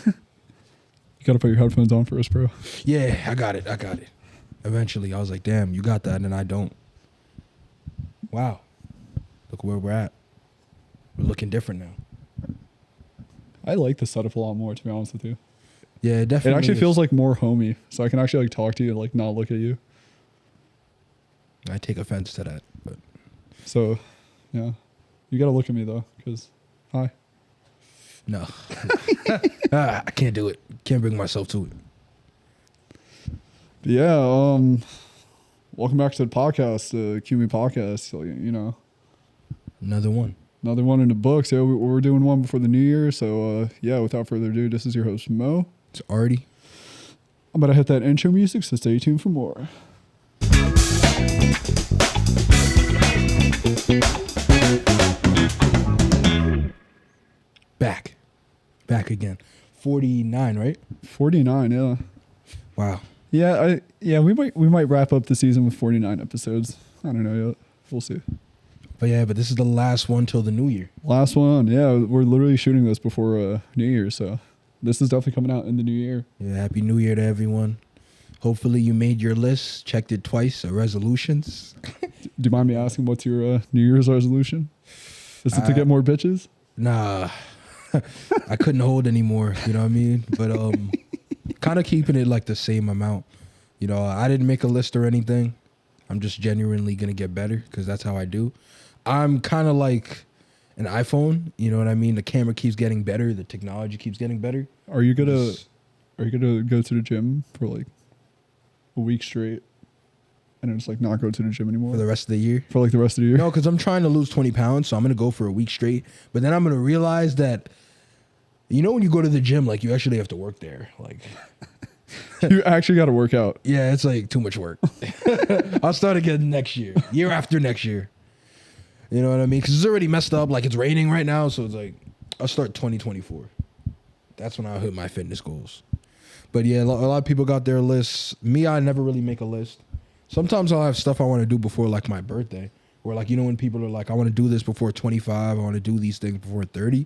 You gotta put your headphones on first, bro. Yeah, I got it. Eventually, I was like, damn, you got that, and I don't. Wow. Look where we're at. We're looking different now. I like the setup a lot more, to be honest with you. Yeah, it definitely It actually is. feels like more homey, so I can actually like talk to you and like not look at you. I take offense to that. But So, yeah, you gotta look at me though, because hi. no. I can't do it. Can't bring myself to it. But yeah, welcome back to the podcast, QME podcast. So, you know, Another one. another one in the books. Yeah, we're doing one before the new year. So, yeah, without further ado, this is your host Mo. It's Artie. I'm gonna hit that intro music, so stay tuned for more. Back again. 49, right? 49, yeah. Wow. Yeah, we might wrap up the season with 49 episodes. I don't know yet. We'll see. But this is the last one till the new year. Last one, yeah. We're literally shooting this before New Year, so this is definitely coming out in the new year. Yeah, happy new year to everyone. Hopefully you made your list, checked it twice, resolutions. Do you mind me asking what's your New Year's resolution? Is it to get more bitches? Nah. I couldn't hold anymore, you know what I mean? But kind of keeping it like the same amount. You know, I didn't make a list or anything. I'm just genuinely going to get better because that's how I do. I'm kind of like an iPhone, you know what I mean? The camera keeps getting better, the technology keeps getting better. Are you gonna go to the gym for like a week straight and then just like not go to the gym anymore For the rest of the year? for like the rest of the year? No, because I'm trying to lose 20 pounds, so I'm going to go for a week straight. But then I'm going to realize that, you know, when you go to the gym, like you actually have to work there. Like, You actually got to work out. yeah, it's like too much work. I'll start again next year after next year. You know what I mean? Because it's already messed up. Like it's raining right now, so it's like I'll start 2024. That's when I'll hit my fitness goals. But yeah, a lot of people got their lists. Me, I never really make a list. Sometimes I'll have stuff I want to do before like my birthday. Or like, you know, when people are like, I want to do this before 25. I want to do these things before 30.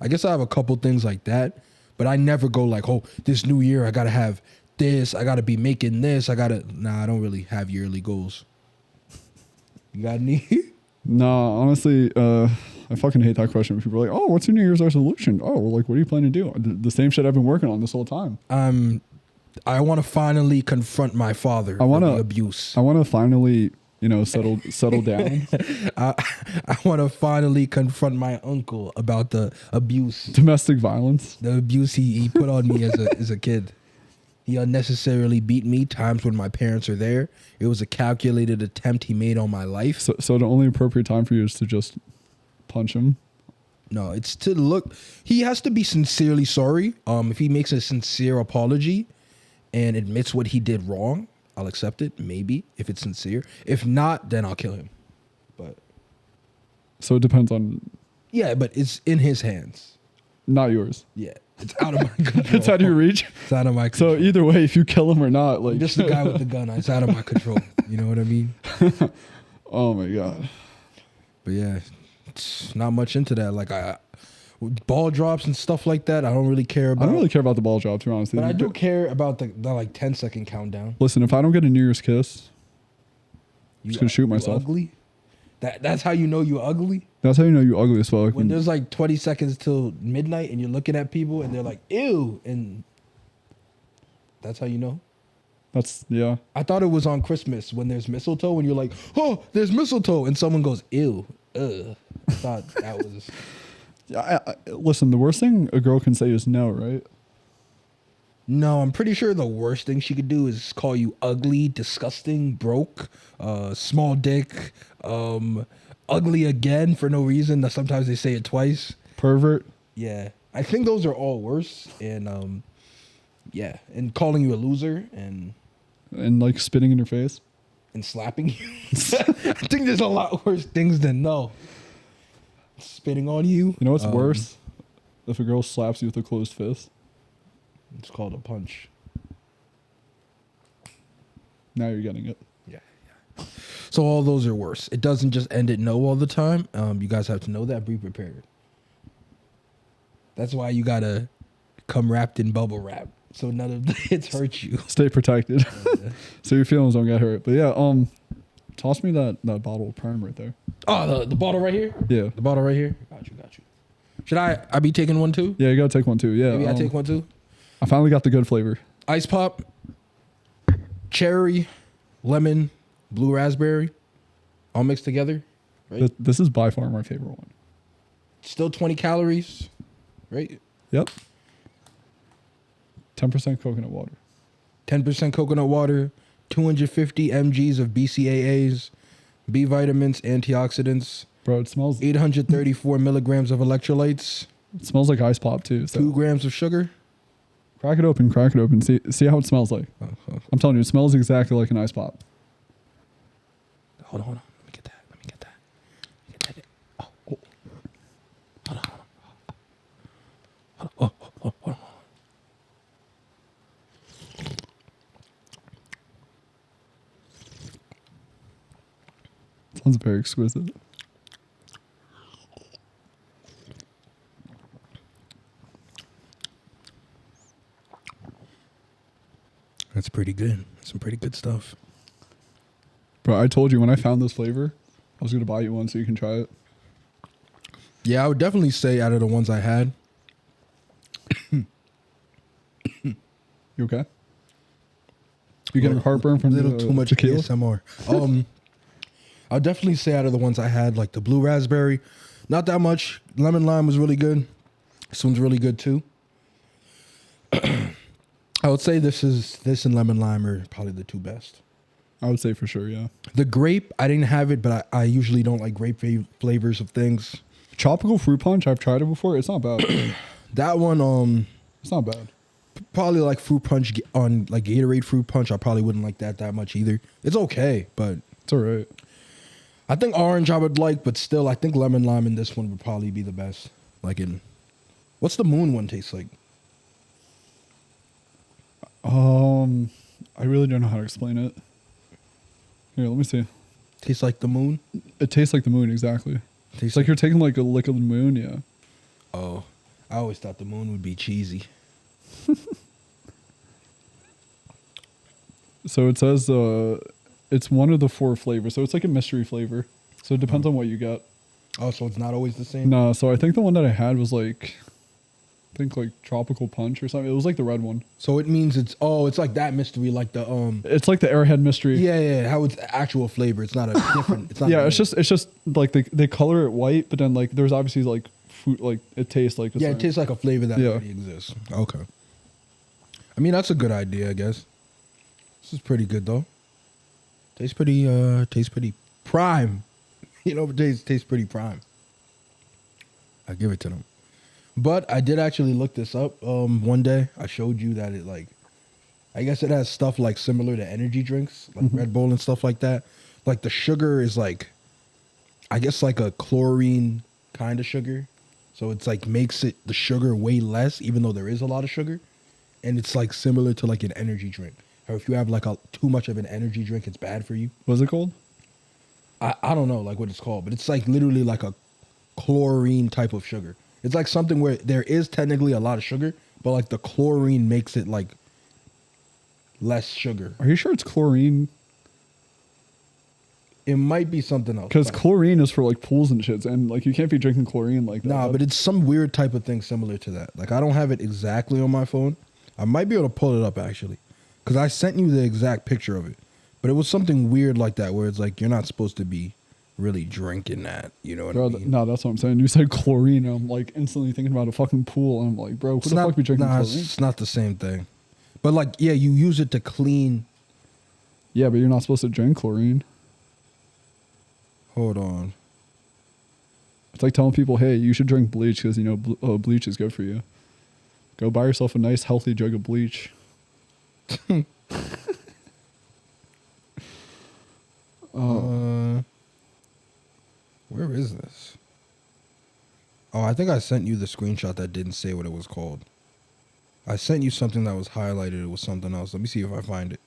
I guess I have a couple things like that. But I never go like, oh, this new year, I got to have this. I got to be making this. Nah, I don't really have yearly goals. You got any? No, honestly, I fucking hate that question. People are like, "Oh, what's your New Year's resolution?" Oh, well, like, what are you planning to do? The same shit I've been working on this whole time. I want to finally confront my father for the abuse. I want to finally, you know, settle down. I want to finally confront my uncle about the abuse, Domestic violence. the abuse he put on me as a kid. He unnecessarily beat me times when my parents are there. It was a calculated attempt he made on my life. So the only appropriate time for you is to just punch him. No, it's to look. He has to be sincerely sorry. If he makes a sincere apology and admits what he did wrong, I'll accept it. Maybe if it's sincere. If not, then I'll kill him. But So it depends on, yeah, but it's in his hands. not yours. Yeah, it's out of my control. It's out of your reach. It's out of my control. So either way, if you kill him or not, like I'm just the guy with the gun. It's out of my control. You know what I mean? oh my god. But yeah, it's not much into that. Like ball drops and stuff like that, I don't really care about. I don't really care about the ball drop, to be honest. But I do care about the like 10-second countdown. Listen, if I don't get a New Year's kiss, You, just gonna shoot you myself. Ugly. That's how you know you ugly. that's how you know you ugly as fuck. When there's like 20 seconds till midnight and you're looking at people and they're like, ew. And that's how you know. That's, yeah. I thought it was on Christmas when there's mistletoe and you're like, oh, there's mistletoe. And someone goes, ew. Ugh. I thought that was. Listen, the worst thing a girl can say is no, right? No, I'm pretty sure the worst thing she could do is call you ugly, disgusting, broke, small dick, ugly again for no reason. Sometimes they say it twice. Pervert. Yeah. I think those are all worse. And yeah. And calling you a loser and like spitting in your face. slapping you. I think there's a lot worse things than no. spitting on you. You know what's worse? If a girl slaps you with a closed fist. It's called a punch. Now you're getting it. Yeah. So all those are worse. It doesn't just end at no all the time. You guys have to know that. Be prepared. That's why you gotta come wrapped in bubble wrap, so none of the hits hurt you. Stay protected. So your feelings don't get hurt. But yeah, toss me that bottle of Prime right there. Oh, the bottle right here. Yeah. The bottle right here. Got you. Should I be taking one too? Yeah, you gotta take one too. Yeah. Maybe I take one too. I finally got the good flavor. Ice pop, cherry, lemon, blue raspberry, all mixed together. Right. This is by far my favorite one. Still 20 calories, right? Yep. 10% coconut water. 10% coconut water, 250 mgs of BCAAs, B vitamins, antioxidants, Bro, it smells 834 milligrams of electrolytes, it smells like ice pop too. So 2 grams of sugar. crack it open. See how it smells like. I'm telling you, it smells exactly like an ice pop. Hold on. Let me get that. Oh. Hold on. Hold on. Sounds very exquisite. That's pretty good. Some pretty good stuff. Bro, I told you when I found this flavor, I was gonna buy you one so you can try it. Yeah, I would definitely say out of the ones I had. You okay? You getting heartburn from a little the too much tequila? ASMR. I'll definitely say out of the ones I had, like the blue raspberry, not that much. Lemon lime was really good. This one's really good too. I would say this and lemon lime are probably the two best. I would say for sure, yeah. The grape, I didn't have it, but I usually don't like grape flavors of things. Tropical fruit punch, I've tried it before. It's not bad. That one, It's not bad. probably like fruit punch on like Gatorade fruit punch. I probably wouldn't like that much either. It's okay, but It's all right. I think orange I would like, but still, I think lemon lime in this one would probably be the best. Like what's the moon one taste like? I really don't know how to explain it. Here, let me see. Tastes like the moon? It tastes like the moon, exactly. Tastes It's like you're taking like a lick of the moon, yeah. Oh, I always thought the moon would be cheesy. So it says it's one of the 4 flavors. So it's like a mystery flavor. So it depends on what you get. Oh, so it's not always the same? No, so I think the one that I had was like tropical punch or something. It was like the red one. So it means it's like that mystery, like the It's like the Airhead mystery. yeah, how it's actual flavor. It's not a different. It's not. Yeah, it's just like they color it white, but then like there's obviously like food, like it tastes like a Yeah, it certain- tastes like a flavor that Yeah. already exists. Okay. I mean, that's a good idea, I guess. This is pretty good though. Tastes pretty prime. You know, it tastes pretty prime. I give it to them. But I did actually look this up. One day I showed you that it like, I guess it has stuff like similar to energy drinks, like Red Bull and stuff like that. Like the sugar is like, I guess like a chlorine kind of sugar. So it's like makes it the sugar way less, even though there is a lot of sugar. And it's like similar to like an energy drink. Or if you have like too much of an energy drink, it's bad for you. What's it called? I don't know like what it's called, but it's like literally like a chlorine type of sugar. It's like something where there is technically a lot of sugar, but like the chlorine makes it like less sugar. Are you sure it's chlorine? It might be something else. Because but- chlorine is for like pools and shits, and like you can't be drinking chlorine like that. Nah, but it's some weird type of thing similar to that. Like I don't have it exactly on my phone. I might be able to pull it up actually, because I sent you the exact picture of it. But it was something weird like that where it's like you're not supposed to be really drinking that. You know what Bro, I mean? no, that's what I'm saying. You said chlorine, and I'm like instantly thinking about a fucking pool, and I'm like, bro, who the fuck be drinking chlorine? It's not the same thing. But like, yeah, you use it to clean. Yeah, but you're not supposed to drink chlorine. Hold on. It's like telling people, hey, you should drink bleach because you know bleach is good for you. Go buy yourself a nice healthy jug of bleach. Where is this? Oh, I think I sent you the screenshot that didn't say what it was called. I sent you something that was highlighted. It was something else. Let me see if I find it.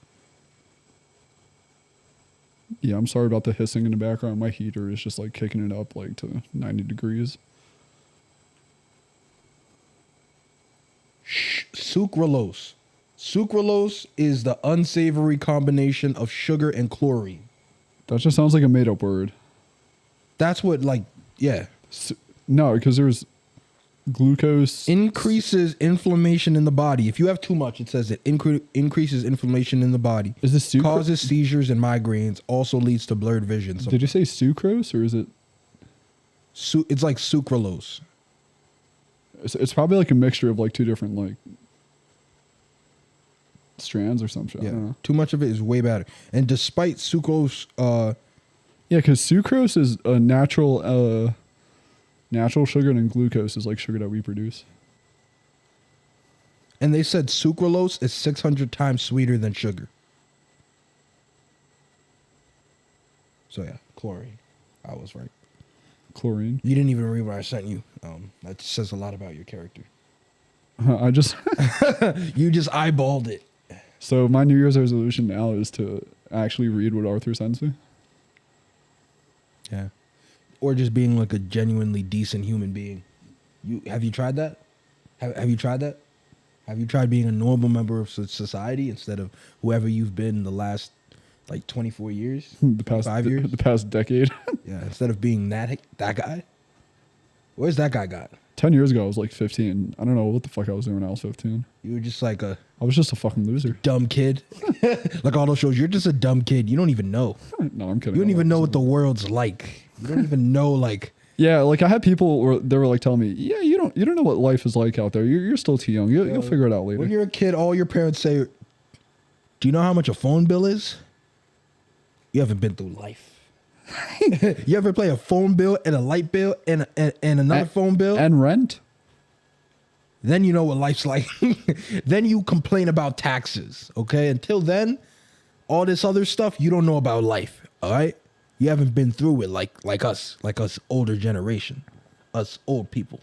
Yeah, I'm sorry about the hissing in the background. My heater is just like kicking it up like to 90 degrees. Sucralose. Sucralose is the unsavory combination of sugar and chlorine. That just sounds like a made up word. That's what, like, yeah. No, because there's glucose. Increases inflammation in the body. If you have too much, it says it increases inflammation in the body. Is this sucrose? Causes seizures and migraines. Also leads to blurred vision. So Did you say sucrose or is it? it's like sucralose. It's probably like a mixture of like two different like strands or some shit. I Yeah. don't know. Too much of it is way better. And despite sucrose, Yeah, because sucrose is a natural sugar, and glucose is like sugar that we produce. and they said sucralose is 600 times sweeter than sugar. So yeah, chlorine. I was right. Chlorine. You didn't even read what I sent you. That says a lot about your character. I just You just eyeballed it. so my New Year's resolution now is to actually read what Arthur sends me. Yeah. Or just being like a genuinely decent human being. Have you tried that? Have you tried that? Have you tried being a normal member of society instead of whoever you've been the last like 24 years? The past 5 years? the past decade. Yeah, instead of being that guy. Where's that guy got? 10 years ago, I was like 15. I don't know what the fuck I was doing when I was 15. You were just like a I was just a fucking loser. dumb kid. Like all those shows, you're just a dumb kid. You don't even know. No, I'm kidding. You don't I'm even know not. what the world's like. You don't even know like Yeah, like I had people where they were like telling me, "Yeah, you don't know what life is like out there. You're still too young. You'll figure it out later." when you're a kid, all your parents say, "Do you know how much a phone bill is?" You haven't been through life. You ever play a phone bill and a light bill and another phone bill? And rent. Then you know what life's like. Then you complain about taxes. Okay. Until then, all this other stuff, you don't know about life. All right. You haven't been through it like us older generation, us old people.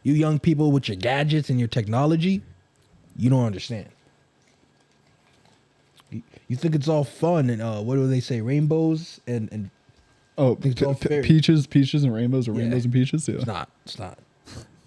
You young people with your gadgets and your technology, you don't understand. You think it's all fun and what do they say? Rainbows and Oh, It's all fair. peaches and rainbows, or Yeah. rainbows and peaches. Yeah. It's not. It's not.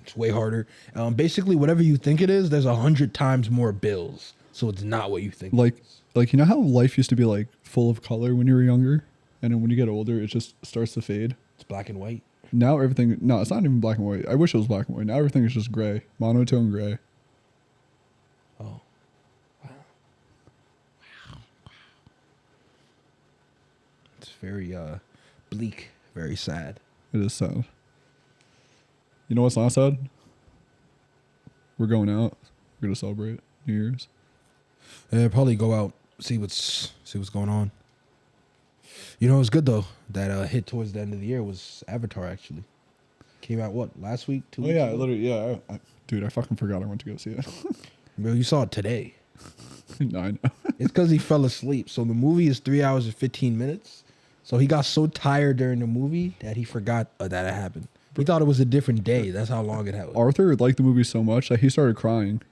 It's way harder. Basically, whatever you think it is, there's 100 times more bills. So it's not what you think. Like you know how life used to be like full of color when you were younger, and then when you get older, it just starts to fade. It's black and white. Now everything, no, it's not even black and white. I wish it was black and white. Now everything is just gray, monotone gray. Oh. It's very bleak, very sad. It is sad. You know what's not sad? We're going out. We're gonna celebrate New Year's. Yeah, probably go out, see what's going on. You know, it's good though. That hit towards the end of the year was Avatar. Actually, came out what last week, 2 Oh weeks yeah, ago? literally, yeah. Dude, I fucking forgot I went to go see it. Bro, you saw it today. No, I know. It's because he fell asleep. So the movie is 3 hours and 15 minutes. So he got so tired during the movie that he forgot that it happened. He thought it was a different day. That's how long it happened. Arthur liked the movie so much that he started crying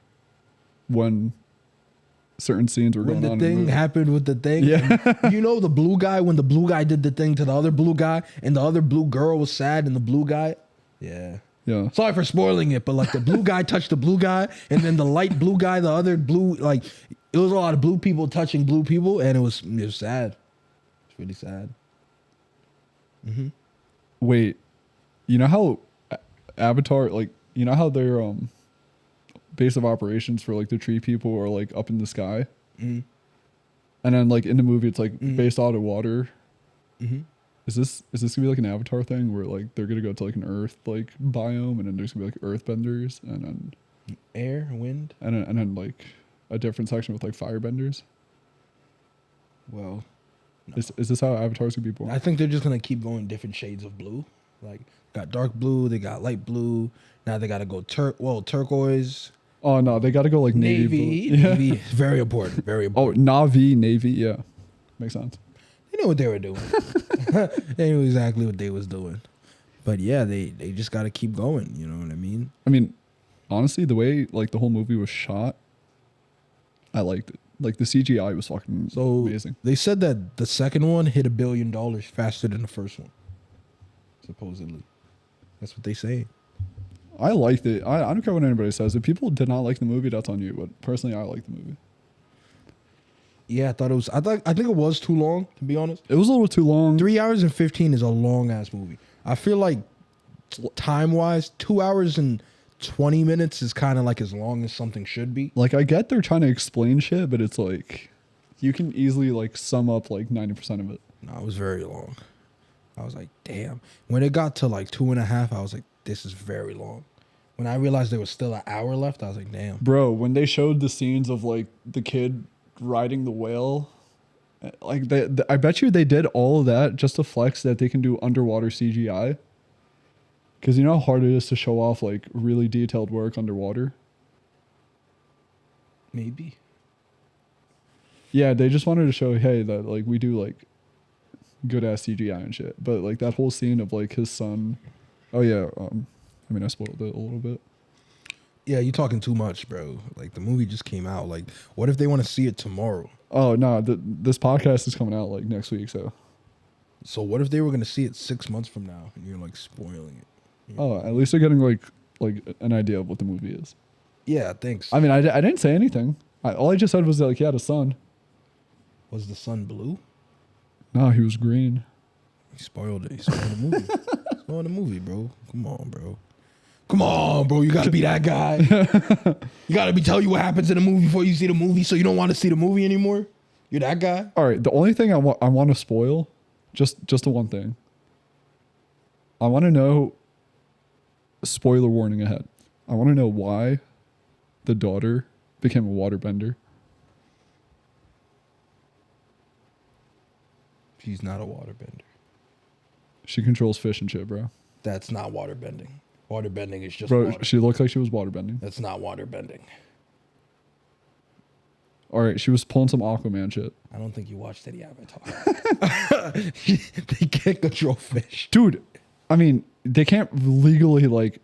when certain scenes were When going on. the in thing movie. happened with the thing, Yeah. and you know the blue guy, when the blue guy did the thing to the other blue guy, and the other blue girl was sad, and the blue guy, yeah. Yeah. Sorry for spoiling it, but like the blue guy touched the blue guy, and then the light blue guy, the other blue, like it was a lot of blue people touching blue people, and it was sad. It's really sad. Wait, you know how Avatar, like, you know how their base of operations for like the tree people are like up in the sky, Mhm. and then like in the movie it's like Mhm. based out of water. Mhm. Is this gonna be like an Avatar thing where like they're gonna go to like an Earth like biome, and then there's gonna be like Earthbenders, and Air, wind. then like a different section with like firebenders? Well, no. Is this how Avatar's gonna be born? I think they're just gonna keep going different shades of blue. Like got dark blue, they got light blue. Now they gotta go turquoise, Oh no, they gotta go like navy. navy. blue. Yeah. Navy, very important, very Oh, important. Navi, navy. Yeah, makes sense. They knew what they were doing. They knew exactly what they was doing. But yeah, they just got to keep going. You know what I mean? I mean, honestly, the way like the whole movie was shot, I liked it. Like the CGI was fucking So amazing. they said that the second one hit $1 billion faster than the first one. Supposedly, that's what they say. I liked it. I don't care what anybody says. If people did not like the movie, that's on you. But personally, I liked the movie. Yeah, I thought it was. I think it was too long, to be honest. It was a little too long. 3 hours and 15 is a long ass movie. I feel like time wise, 2 hours and 20 minutes is kind of like as long as something should be. Like I get they're trying to explain shit, but it's like you can easily like sum up like 90% of it. No, it was very long. I was like, damn. When it got to like 2.5, I was like, this is very long. When I realized there was still an hour left, I was like, damn. Bro, when they showed the scenes of like the kid riding the whale, like I bet you they did all of that just to flex that they can do underwater CGI. Because you know how hard it is to show off like really detailed work underwater? Maybe. Yeah, they just wanted to show, hey, that like we do like good ass CGI and shit. But like that whole scene of like his son. Oh yeah, I mean I spoiled it a little bit. Yeah, you talking too much, bro. Like the movie just came out. Like, what if they want to see it tomorrow? Oh no, this podcast is coming out like next week, so. So what if they were gonna see it 6 months from now and you're like spoiling it? Oh, at least they're getting like an idea of what the movie is. Yeah, thanks. I mean, I didn't say anything. All I just said was that like he had a son. Was the sun blue? No, he was green. He spoiled it. He spoiled the movie. Spoiled the movie, bro. Come on, bro. Come on, bro. You gotta be that guy. You gotta be tell you what happens in the movie before you see the movie, so you don't want to see the movie anymore. You're that guy. All right, the only thing I want to spoil, just the one thing. I want to know. Spoiler warning ahead. I want to know why the daughter became a waterbender. She's not a waterbender. She controls fish and shit, bro. That's not waterbending. Waterbending is just Bro, water. she looked like she was waterbending. That's not waterbending. All right, she was pulling some Aquaman shit. I don't think you watched any Avatar. They can't control fish. Dude, I mean, they can't legally like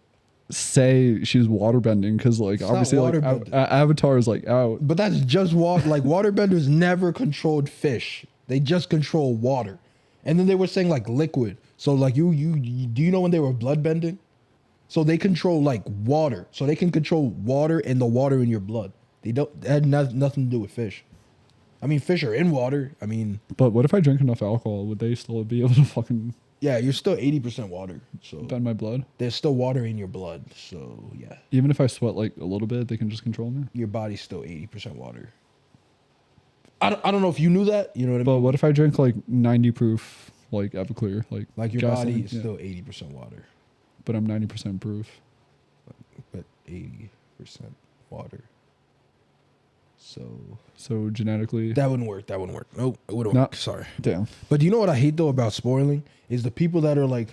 say she's waterbending because like It's obviously not like waterbending. Avatar is like out. But that's just water. Like waterbenders never controlled fish. They just control water. And then they were saying like liquid. So like you do you know when they were bloodbending? So they control like water. So they can control water and the water in your blood. They don't. It had nothing to do with fish. I mean, fish are in water. I mean, But what if I drink enough alcohol? Would they still be able to fucking yeah, you're still 80% water. So bend my blood? there's still water in your blood. So yeah, Even if I sweat like a little bit, they can just control me. your body's still 80% water. I don't know if you knew that. You know what I mean? But what if I drink like 90 proof like Everclear, like Like your gasoline? body is Yeah. still 80% water, But I'm 90% proof. but 80% water. So genetically, That wouldn't work. That wouldn't work. Nope, it wouldn't No. work. Sorry. damn. But do you know what I hate though about spoiling is the people that are like,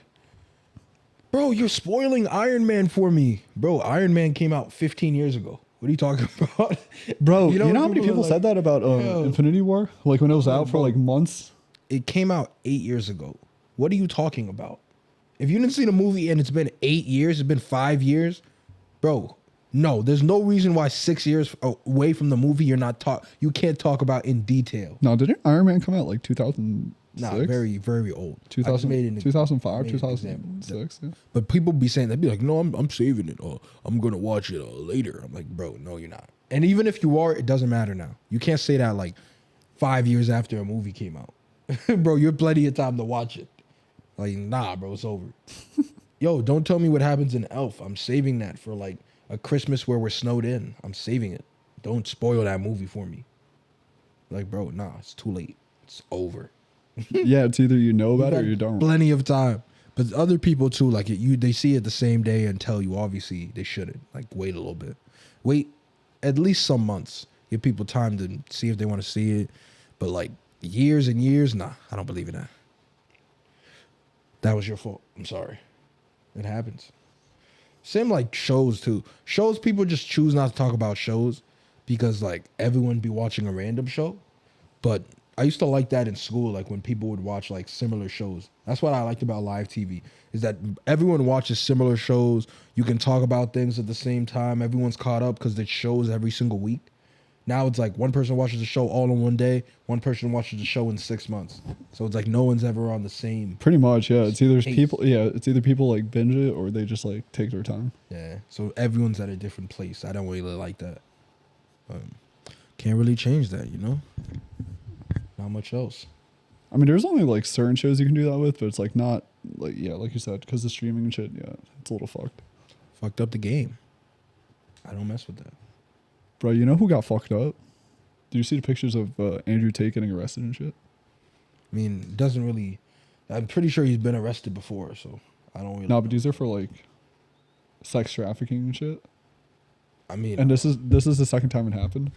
bro, you're spoiling Iron Man for me. Bro, Iron Man came out 15 years ago. What are you talking about? Bro, You you know know, how many people are people like, said that about yo. Infinity War? Like when it was out for bro. like months. It came out 8 years ago. What are you talking about? If you didn't see the movie and it's been 8 years, it's been 5 years, bro. No, there's no reason why 6 years away from the movie you can't talk about in detail. No, didn't Iron Man come out like 2006? Nah, very, very old. I just 2000, made an- 2005, made an example. 2006. Yeah. But people be saying, they'd be like, no, I'm saving it. I'm going to watch it later. I'm like, bro, no, you're not. And even if you are, it doesn't matter now. You can't say that like 5 years after a movie came out. Bro, you have plenty of time to watch it. Like, nah, bro, it's over. Yo, don't tell me what happens in Elf. I'm saving that for like a Christmas where we're snowed in. I'm saving it. Don't spoil that movie for me. Like, bro, nah, it's too late. It's over. Yeah, it's either you know about it or Got you don't. Plenty of time. But other people too, like they see it the same day and tell you. Obviously, they shouldn't. Like, wait a little bit. Wait at least some months. Give people time to see if they want to see it. But like years and years, nah, I don't believe in that. That was your fault. I'm sorry. It happens. Same like shows too. Shows, people just choose not to talk about shows because like everyone be watching a random show. But I used to like that in school, like when people would watch like similar shows. That's what I liked about live TV, is that everyone watches similar shows. You can talk about things at the same time. Everyone's caught up because it shows every single week. Now it's like one person watches the show all in one day, one person watches the show in 6 months. So it's like no one's ever on the same. Pretty much, yeah. It's either Pace. people, yeah, it's either people like binge it or they just like take their time. Yeah. So everyone's at a different place. I don't really like that. Can't really change that, you know? Not much else. I mean, there's only like certain shows you can do that with, but it's like not like, yeah, like you said, because the streaming and shit, yeah, it's a little fucked. Fucked up the game. I don't mess with that. Bro, you know who got fucked up? Did you see the pictures of Andrew Tate getting arrested and shit? I mean, it doesn't really. I'm pretty sure he's been arrested before, so I don't really. No, but these are for like sex trafficking and shit. I mean, And this is the second time it happened.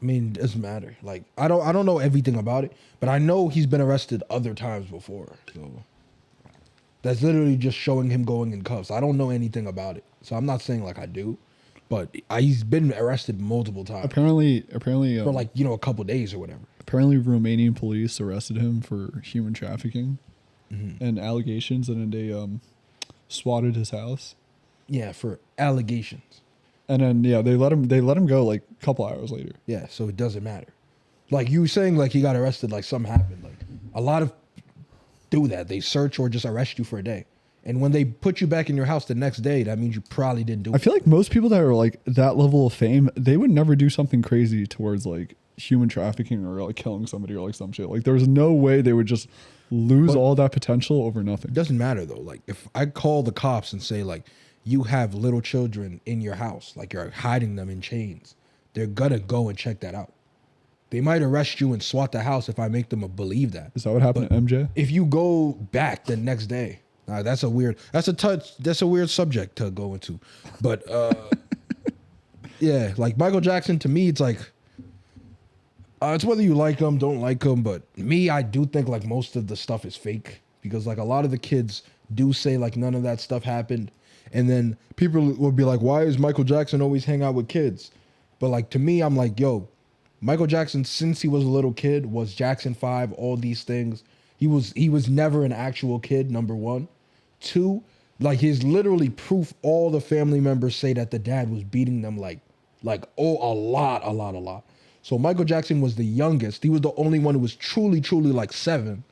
it doesn't matter. Like, I don't know everything about it, but I know he's been arrested other times before. So that's literally just showing him going in cuffs. I don't know anything about it, so I'm not saying like I do, but he's been arrested multiple times Apparently, for like a couple days or whatever. apparently Romanian police arrested him for human trafficking and allegations, and then they swatted his house. Yeah, for allegations. And then yeah, they let him go like a couple hours later. Yeah, so it doesn't matter. Like you were saying, like he got arrested, like something happened. Like a lot of do that. They search or just arrest you for a day. And when they put you back in your house the next day, that means you probably didn't do I it. feel like most people that are like that level of fame, they would never do something crazy towards like human trafficking or like killing somebody or like some shit. Like there's no way they would just lose all that potential over nothing. It doesn't matter though. Like if I call the cops and say like you have little children in your house, like you're hiding them in chains, they're gonna go and check that out. They might arrest you and swat the house if I make them believe that. Is that what happened to MJ? If you go back the next day, that's a weird subject to go into. But yeah, like Michael Jackson, to me, it's like it's whether you like him, don't like him. But me, I do think like most of the stuff is fake, because like a lot of the kids do say like none of that stuff happened, and then people will be like, why is Michael Jackson always hang out with kids? But like to me, I'm like, yo, Michael Jackson, since he was a little kid, was Jackson 5, all these things. He was never an actual kid, number one. Two, like he's literally proof all the family members say that the dad was beating them like a lot. So Michael Jackson was the youngest. He was the only one who was truly like 7,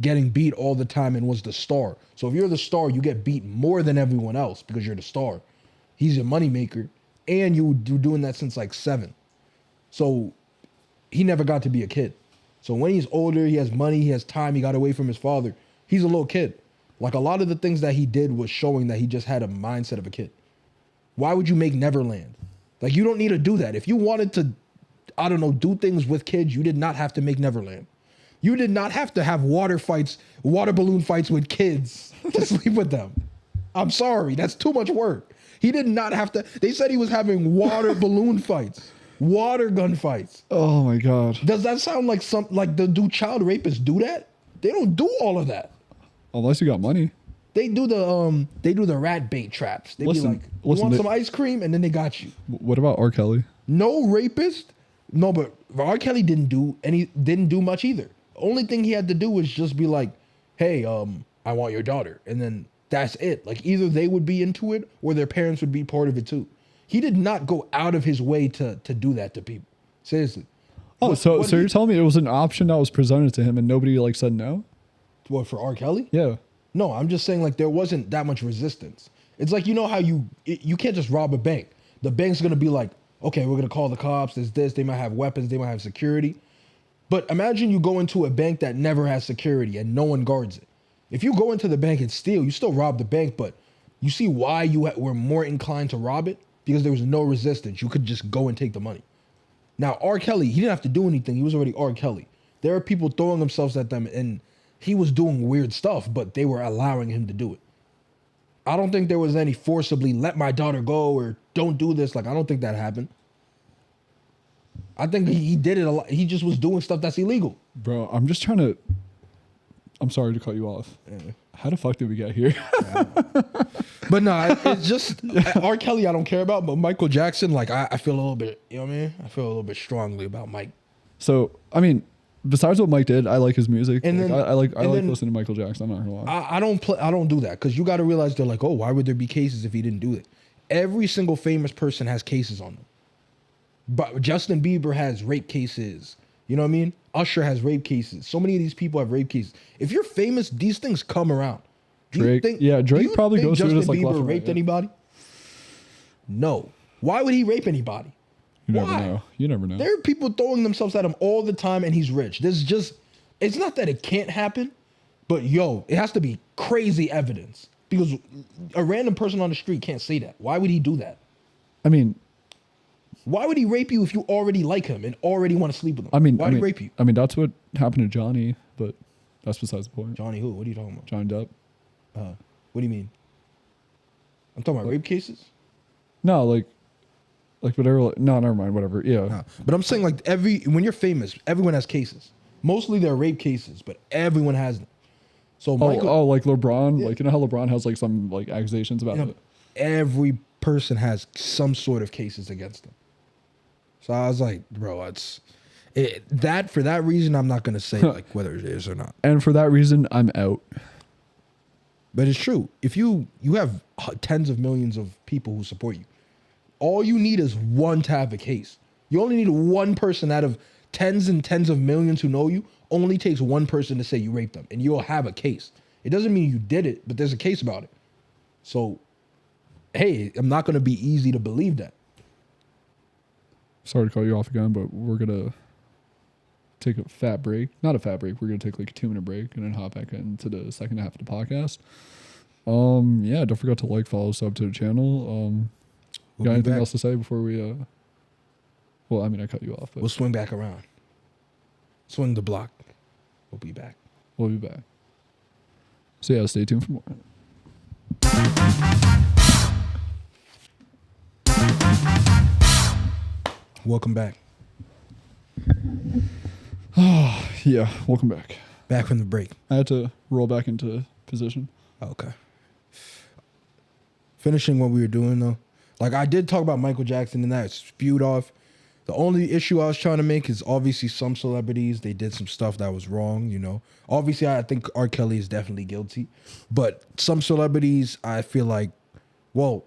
getting beat all the time, and was the star. So if you're the star, you get beat more than everyone else because you're the star. He's your moneymaker, and you're doing that since like 7. So he never got to be a kid. So when he's older, he has money, he has time, he got away from his father, he's a little kid. Like a lot of the things that he did was showing that he just had a mindset of a kid. Why would you make Neverland? Like you don't need to do that. If you wanted to, I don't know, do things with kids, you did not have to make Neverland. You did not have to have water balloon fights with kids to sleep with them. I'm sorry, that's too much work. He did not have to. They said he was having water balloon fights, water gun fights. Oh my god. Does that sound like do child rapists do that? They don't do all of that. Unless you got money. They do the rat bait traps. They be like, you want some ice cream, and then they got you. What about R. Kelly? No rapist. No, but R. Kelly didn't do much either. Only thing he had to do was just be like, hey, I want your daughter, and then that's it. Like either they would be into it or their parents would be part of it too. He did not go out of his way to do that to people. Seriously. Oh, so you're telling me it was an option that was presented to him and nobody like said no? What, for R. Kelly? Yeah. No, I'm just saying like there wasn't that much resistance. It's like, you know how you can't just rob a bank. The bank's gonna be like, okay, we're gonna call the cops. There's this. They might have weapons. They might have security. But imagine you go into a bank that never has security and no one guards it. If you go into the bank and steal, you still rob the bank, but you see why you were more inclined to rob it? Because there was no resistance. You could just go and take the money. Now, R. Kelly, he didn't have to do anything. He was already R. Kelly. There are people throwing themselves at them, and he was doing weird stuff, but they were allowing him to do it. I don't think there was any forcibly, let my daughter go, or don't do this. Like, I don't think that happened. I think he did it a lot. He just was doing stuff that's illegal. Bro, I'm sorry to cut you off. Yeah. How the fuck did we get here? But no, it's just R. Kelly I don't care about, but Michael Jackson, like I feel a little bit, you know what I mean? I feel a little bit strongly about Mike. So, I mean, besides what Mike did, I like his music. And Like, then- I like and then- listening to Michael Jackson. I'm not gonna lie. I don't do that because you got to realize they're like, oh, why would there be cases if he didn't do it? Every single famous person has cases on them. But Justin Bieber has rape cases. You know what I mean? Usher has rape cases. So many of these people have rape cases. If you're famous, these things come around. Do you Drake- yeah, Drake do you probably think goes through Justin this, like, Bieber left and right, raped yeah. anybody? No. Why would he rape anybody? You never Why? know. You never know. There are people throwing themselves at him all the time and he's rich. There's just, it's not that it can't happen, but yo, it has to be crazy evidence because a random person on the street can't say that. Why would he do that? I mean, Why would he rape you if you already like him and already want to sleep with him? I mean, why I would mean, he rape you? I mean, that's what happened to Johnny, but that's besides the point. Johnny who? What are you talking about? Johnny Depp. What do you mean? I'm talking about rape cases? No, like whatever. Like, no, never mind. Whatever. Yeah. No. But I'm saying like when you're famous, everyone has cases. Mostly they're rape cases, but everyone has them. So Michael, Oh, like LeBron. Like, you know how LeBron has like some like accusations about you know, it. every person has some sort of cases against them. So I was like, bro, for that reason, I'm not gonna say like whether it is or not. And for that reason, I'm out. But it's true. If you have tens of millions of people who support you, all you need is one to have a case. You only need one person out of tens and tens of millions who know you. Only takes one person to say you raped them, and you'll have a case. It doesn't mean you did it, but there's a case about it. So, hey, I'm not gonna be easy to believe that. Sorry to call you off again, but we're gonna take a fat break. Not a fat break. We're gonna take like a 2-minute break and then hop back into the second half of the podcast. Yeah, don't forget to like, follow, sub to the channel. We'll Got be anything back. else to say before we? Well, I mean, I cut you off, but We'll swing back around. Swing the block. We'll be back. we'll be back. So yeah, stay tuned for more. Welcome back. Yeah, welcome back. Back from the break. I had to roll back into position. Okay. Finishing what we were doing though. Like I did talk about Michael Jackson and that spewed off. The only issue I was trying to make is obviously some celebrities, they did some stuff that was wrong, you know. Obviously I think R. Kelly is definitely guilty. But some celebrities I feel like, well,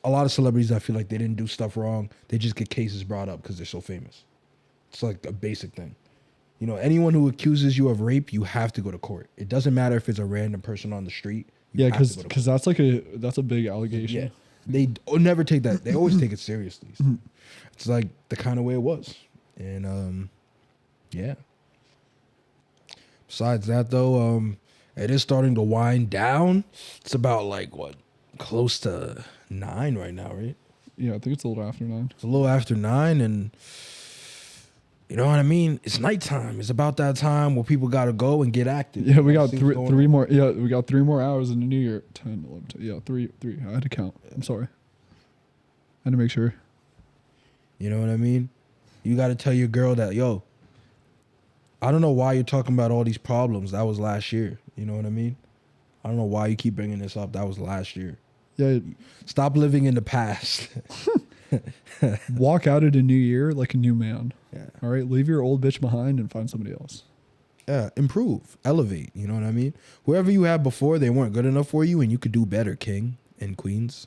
a lot of celebrities I feel like they didn't do stuff wrong. They just get cases brought up because they're so famous. It's like a basic thing. You know, anyone who accuses you of rape, you have to go to court. It doesn't matter if it's a random person on the street. You Yeah, have to go to because that's a big allegation. yeah, they never take that. They always take it seriously. It's like the kind of way it was, and yeah. Besides that, though, it is starting to wind down. It's about like what, close to 9 right now, right? Yeah, I think it's a little after 9. It's a little after 9, and you know what I mean. It's nighttime. It's about that time where people got to go and get active. Yeah, we got See what's going three on. more. Yeah, we got 3 more hours in the new year. 10, 11, 12, yeah, three. I had to count. I'm sorry. I had to make sure. You know what I mean? You got to tell your girl that, yo, I don't know why you're talking about all these problems. That was last year. You know what I mean? I don't know why you keep bringing this up. That was last year. Yeah, Stop living in the past. walk out of the new year like a new man. Yeah. All right, leave your old bitch behind and find somebody else. Yeah, improve, elevate. You know what I mean? Whoever you had before, they weren't good enough for you, and you could do better, king and queens.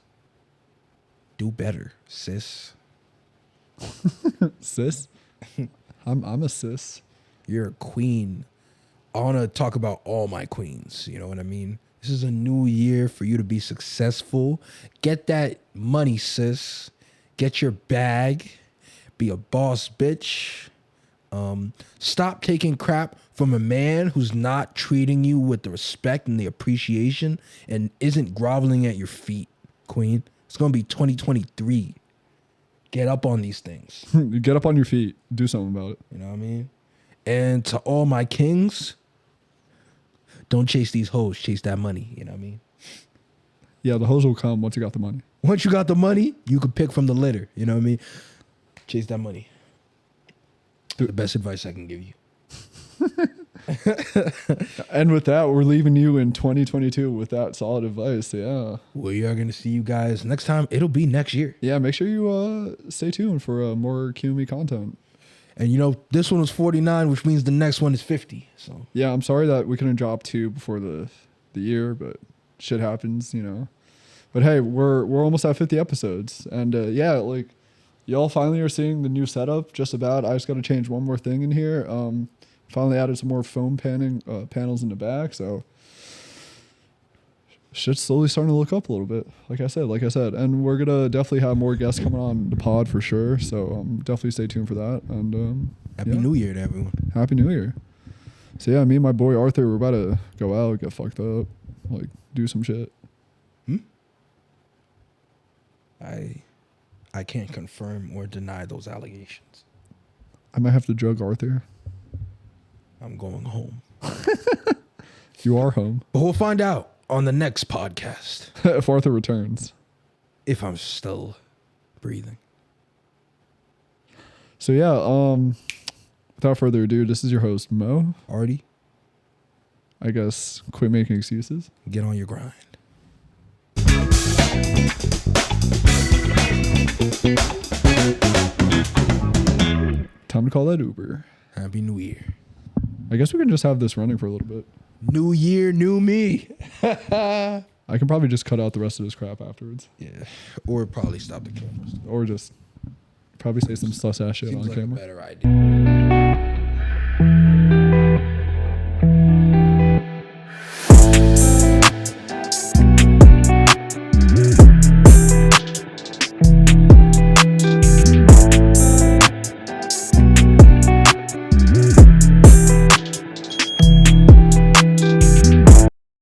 Do better, sis. Sis, I'm a sis. You're a queen. I want to talk about all my queens. You know what I mean? This is a new year for you to be successful. Get that money, sis. Get your bag. Be a boss, bitch. Stop taking crap from a man who's not treating you with the respect and the appreciation and isn't groveling at your feet, queen. It's going to be 2023. Get up on these things. Get up on your feet. Do something about it. You know what I mean? And to all my kings, don't chase these hoes, chase that money. You know what I mean? Yeah, the hose will come once you got the money. Once you got the money, you can pick from the litter. You know what I mean? Chase that money. The best advice I can give you. And with that, we're leaving you in 2022 with that solid advice. Yeah. We are going to see you guys next time. It'll be next year. Yeah, make sure you stay tuned for more QME content. And you know, this one was 49, which means the next one is 50. So Yeah, I'm sorry that we couldn't drop 2 before the year, but shit happens, you know. But hey, we're almost at 50 episodes, and yeah, like y'all finally are seeing the new setup. Just about. I just got to change one more thing in here. Finally added some more foam panels in the back, so shit's slowly starting to look up a little bit. Like I said, and we're gonna definitely have more guests coming on the pod for sure. So definitely stay tuned for that. And Happy yeah. New Year to everyone. Happy New Year. So yeah, me and my boy Arthur, we're about to go out, get fucked up, like do some shit. I can't confirm or deny those allegations. I might have to drug Arthur. I'm going home. You are home. But we'll find out on the next podcast If Arthur returns. if I'm still breathing. So yeah, without further ado, this is your host Mo. Artie, I guess quit making excuses. get on your grind. Time to call that Uber. Happy New Year. I guess we can just have this running for a little bit. New year, new me. I can probably just cut out the rest of this crap afterwards. Yeah. Or probably stop the cameras. Or just probably say some sus ass shit Seems on like a camera. better idea.